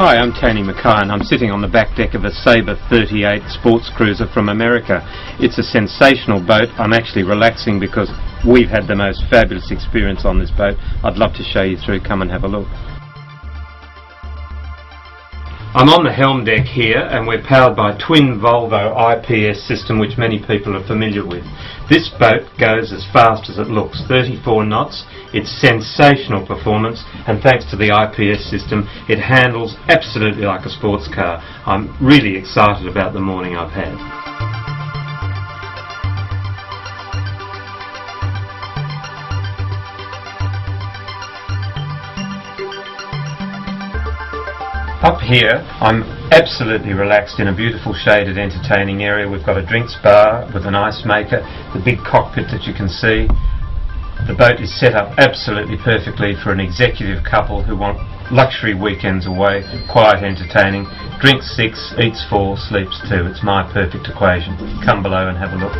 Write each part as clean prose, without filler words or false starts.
Hi, I'm Tony Mackay and I'm sitting on the back deck of a Sabre 38 sports cruiser from America. It's a sensational boat. I'm actually relaxing because we've had the most fabulous experience on this boat. I'd love to show you through. Come and have a look. I'm on the helm deck here and we're powered by a twin Volvo IPS system which many people are familiar with. This boat goes as fast as it looks, 34 knots. It's sensational performance, and thanks to the IPS system it handles absolutely like a sports car. I'm really excited about the morning I've had. Up here I'm absolutely relaxed in a beautiful shaded entertaining area. We've got a drinks bar with an ice maker, the big cockpit that you can see. The boat is set up absolutely perfectly for an executive couple who want luxury weekends away, quiet entertaining, drinks 6, eats 4, sleeps 2. It's my perfect equation. Come below and have a look.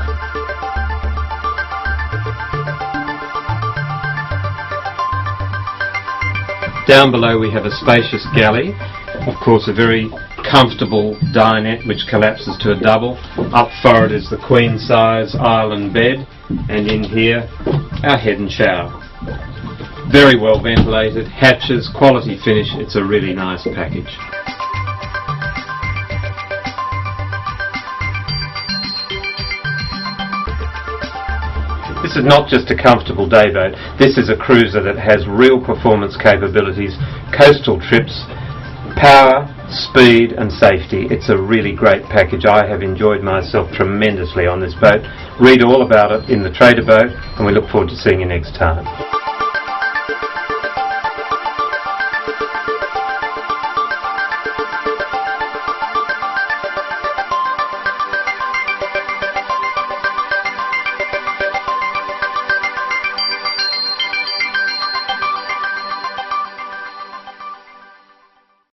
Down below we have a spacious galley, of course a very comfortable dinette which collapses to a double. Up forward is the queen size island bed, and in here our head and shower. Very well ventilated, hatches, quality finish. It's a really nice package. This is not just a comfortable day boat, this is a cruiser that has real performance capabilities, coastal trips, power, speed and safety. It's a really great package. I have enjoyed myself tremendously on this boat. Read all about it in the Trader Boat and we look forward to seeing you next time.